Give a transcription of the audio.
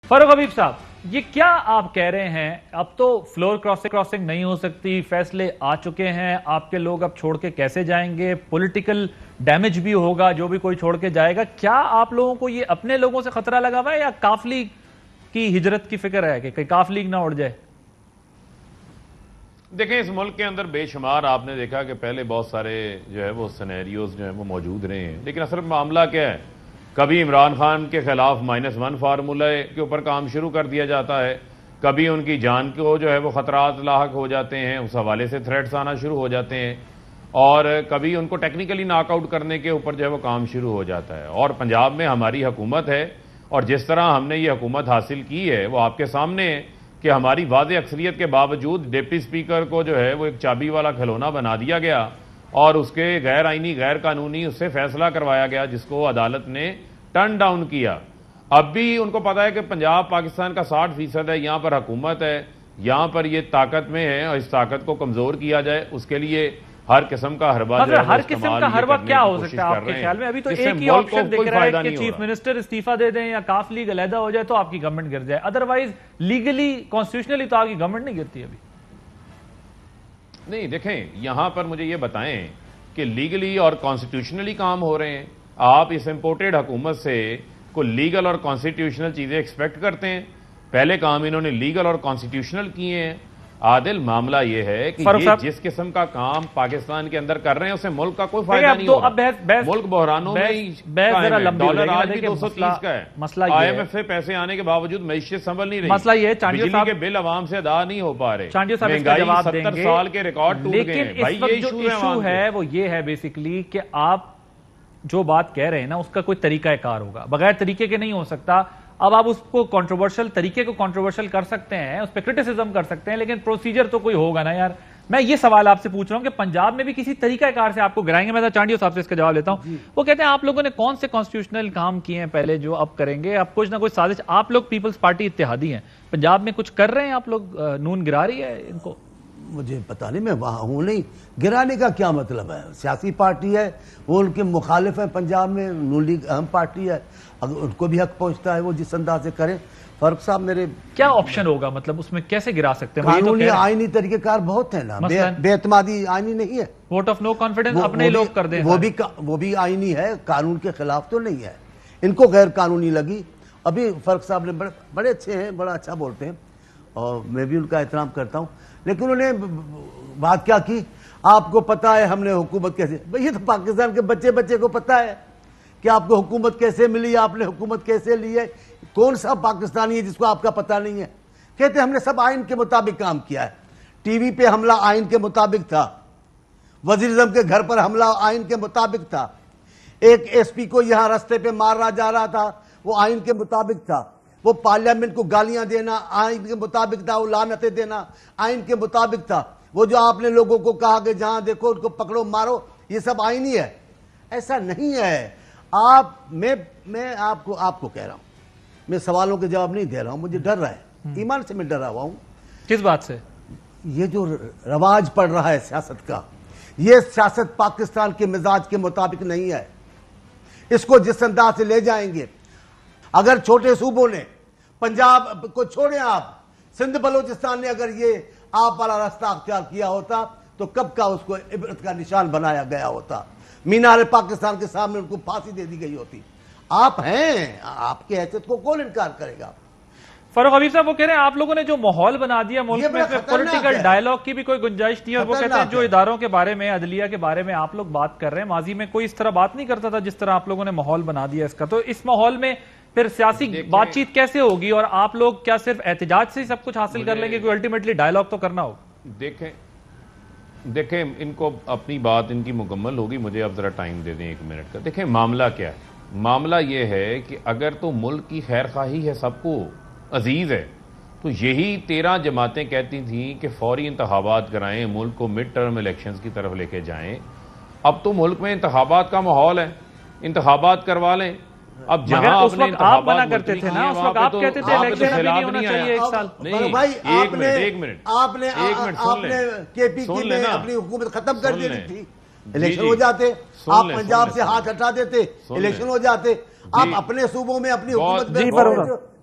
فاروق حبیب صاحب، یہ کیا آپ کہہ رہے ہیں؟ اب تو فلور کراسنگ نہیں ہو سکتی، فیصلے آ چکے ہیں، آپ کے لوگ اب چھوڑ کے کیسے جائیں گے؟ پولیٹیکل ڈیمیج بھی ہوگا جو بھی کوئی چھوڑ کے جائے گا۔ کیا آپ لوگوں کو یہ اپنے لوگوں سے خطرہ لگا ہوا ہے یا کاف لیگ کی ہجرت کی فکر ہے کہ کہیں کاف لیگ نہ اڑ جائے؟ دیکھیں، اس ملک کے اندر بے شمار آپ نے دیکھا کہ پہلے بہت سارے جو ہے وہ سینیریوز جو ہیں وہ موجود رہے ہیں، لیکن اصل معاملہ کیا ہے؟ کبھی عمران خان کے خلاف -1 فارمولے کے اوپر کام شروع کر دیا جاتا ہے، کبھی ان کی جان کو جو ہے وہ خطرات لاحق ہو جاتے ہیں، اس حوالے سے تھریٹس آنا شروع ہو جاتے ہیں، اور کبھی ان کو ٹیکنیکلی ناک آؤٹ کرنے کے اوپر جو ہے وہ کام شروع ہو جاتا ہے۔ اور پنجاب میں ہماری حکومت ہے، اور جس طرح ہم نے یہ حکومت حاصل کی ہے وہ آپ کے سامنے ہے کہ ہماری واضح اکثریت کے باوجود ڈپٹی اسپیکر کو جو ہے وہ ایک چابی والا کھلونا بنا دیا گیا اور اس کے غیر آئینی غیر قانونی اس سے فیصلہ کروایا گیا، جس کو عدالت نے ٹرن ڈاؤن کیا۔ اب بھی ان کو پتا ہے کہ پنجاب پاکستان کا 60% ہے، یہاں پر حکومت ہے، یہاں پر یہ طاقت میں ہے، اور اس طاقت کو کمزور کیا جائے اس کے لیے ہر قسم کا حربہ جو ہے ہر قسم کا حربہ کیا ہو سکتا ہے آپ کے خیال میں؟ ابھی تو ایک ہی آپشن دکھ رہا ہے کہ چیف منسٹر استعفیٰ دے دیں یا کاف لیگ علیحدہ ہو جائے تو آپ کی گورنمنٹ گر جائے، ادروائز لیگلی کانسٹیٹیوشنلی تو آپ کی گورنمنٹ نہیں گرتی ابھی۔ نہیں، دیکھیں یہاں پر مجھے یہ بتائیں کہ لیگلی اور کانسٹیٹیوشنلی کام ہو رہے ہیں؟ آپ اس امپورٹڈ حکومت سے کوئی لیگل اور کانسٹیٹیوشنل چیزیں ایکسپیکٹ کرتے ہیں؟ پہلے کام انہوں نے لیگل اور کانسٹیٹیوشنل کیے ہیں۔ عادل، معاملہ یہ ہے کہ یہ جس قسم کا کام پاکستان کے اندر کر رہے ہیں اسے ملک کا کوئی فائدہ نہیں ہوگا۔ ملک بحرانوں میں ڈالر آج بھی 230 کا ہے، IMF سے پیسے آنے کے باوجود معیشت سنبھل نہیں رہی، مسئلہ یہ ہے بجلی کے بل عوام سے ادا نہیں ہو پا رہے، مہنگائی 70 سال کے ریکارڈ ٹوٹ گئے ہیں۔ لیکن اس وقت جو ایشو ہے وہ یہ ہے بیسیکلی کہ آپ جو بات کہہ رہے ہیں نا اس کا کوئی طریقہ کار ہوگا، بغیر طریقے کے نہیں ہو سکتا۔ اب آپ اس کو کنٹروورشل طریقے کو کنٹروورشل کر سکتے ہیں، اس پہ کرٹیسزم کر سکتے ہیں، لیکن پروسیجر تو کوئی ہوگا نا یار۔ میں یہ سوال آپ سے پوچھ رہا ہوں کہ پنجاب میں بھی کسی طریقہ کار سے آپ کو گرائیں گے؟ میں چانڈیو صاحب سے اس کا جواب لیتا ہوں۔ وہ کہتے ہیں آپ لوگوں نے کون سے کانسٹیٹیوشنل کام کیے ہیں پہلے جو اب کریں گے؟ اب کچھ نہ کچھ سازش، آپ لوگ پیپلز پارٹی اتحادی ہیں، پنجاب میں کچھ کر رہے ہیں آپ لوگ؟ نون گرا رہی ہے ان کو؟ مجھے پتا نہیں، میں وہاں ہوں نہیں۔ گرانے کا کیا مطلب ہے؟ سیاسی پارٹی ہے، وہ ان کے مخالف ہیں پنجاب میں، نون لیگ اہم پارٹی ہے، اگر ان کو بھی حق پہنچتا ہے وہ جس انداز سے کریں۔ فاروق صاحب، میرے کیا آپشن ہوگا؟ مطلب اس میں کیسے گرا سکتے ہیں؟ قانونی آئینی طریقہ کار بہت ہیں نا، بے اعتمادی آئینی نہیں ہے، ووٹ آف نو کانفیڈنس اپنے لوگ کر دیں، وہ بھی آئینی ہے، قانون کے خلاف تو نہیں ہے۔ ان کو غیر قانونی لگی۔ ابھی فاروق صاحب نے بڑے اچھے ہیں، بڑا اچھا بولتے ہیں اور میں بھی ان کا احترام کرتا ہوں، لیکن انہوں نے بات کیا کی؟ آپ کو پتا ہے ہم نے حکومت کیسے، یہ تو پاکستان کے بچے کو پتا ہے کہ آپ کو حکومت کیسے ملی، آپ نے حکومت کیسے لی ہے۔ کون سا پاکستانی ہے جس کو آپ کا پتہ نہیں ہے؟ کہتے ہیں ہم نے سب آئین کے مطابق کام کیا ہے۔ ٹی وی پہ حملہ آئین کے مطابق تھا، وزیر اعظم کے گھر پر حملہ آئین کے مطابق تھا، ایک ایس پی کو یہاں رستے پہ مارا جا رہا تھا، وہ آئین کے مطابق تھا، وہ پارلیمنٹ کو گالیاں دینا آئین کے مطابق تھا، وہ لعنتیں دینا آئین کے مطابق تھا، وہ جو آپ نے لوگوں کو کہا کہ جہاں دیکھو ان کو پکڑو مارو، یہ سب آئینی ہے۔ ایسا نہیں ہے۔ میں آپ کو کہہ رہا ہوں، میں سوالوں کے جواب نہیں دے رہا ہوں، مجھے ڈر رہا ہے، ایمان سے میں ڈرا ہوا ہوں۔ کس بات سے؟ یہ جو رواج پڑ رہا ہے سیاست کا، یہ سیاست پاکستان کے مزاج کے مطابق نہیں ہے۔ اس کو جس انداز سے لے جائیں گے، اگر چھوٹے صوبوں نے پنجاب کو چھوڑیں، آپ سندھ بلوچستان نے اگر یہ آپ والا راستہ اختیار کیا ہوتا تو کب کا اس کو عبرت کا نشان بنایا گیا ہوتا، مینار پاکستان کے سامنے ان کو پھانسی دے دی گئی ہوتی۔ آپ ہیں، آپ کی حیثیت کو کون انکار کرے گا؟ فاروق حبیب صاحب وہ کہہ رہے ہیں آپ لوگوں نے جو ماحول بنا دیا ملک میں، پولیٹیکل ڈائیلاگ کی بھی کوئی گنجائش نہیں ہے، اور وہ کہتے ہیں جو اداروں کے بارے میں، عدلیہ کے بارے میں آپ لوگ بات کر رہے ہیں، ماضی میں کوئی اس طرح بات نہیں کرتا تھا جس طرح آپ لوگوں نے ماحول بنا دیا اس کا۔ تو اس ماحول میں پھر سیاسی بات چیت کیسے ہوگی؟ اور آپ لوگ کیا صرف احتجاج سے سب کچھ حاصل کر لیں گے؟ کوئی الٹیمیٹلی ڈائیلاگ تو کرنا ہوگا۔ دیکھیں ان کو اپنی بات ان کی مکمل ہوگی، مجھے اب ذرا ٹائم دے دیں 1 منٹ کا۔ دیکھیں معاملہ کیا ہے؟ معاملہ یہ ہے کہ اگر تو ملک کی خیر خواہی ہے، سب کو عزیز ہے، تو یہی 13 جماعتیں کہتی تھیں کہ فوری انتخابات کرائیں، ملک کو مڈ ٹرم الیکشنز کی طرف لے کے جائیں۔ اب تو ملک میں انتخابات کا ماحول ہے، انتخابات کروا لیں۔ اب جہاں اس وقت آپ منع کرتے تھے نا، اس وقت آپ کہتے تھے الیکشن ابھی نہیں ہونا چاہیے 1 سال۔ ایک منٹ آپ نے کے پی کی میں اپنی حکومت ختم کر دی تھی، الیکشن ہو جاتے، آپ پنجاب سے ہاتھ ہٹا دیتے، الیکشن ہو جاتے، آپ اپنے صوبوں میں اپنی حکومت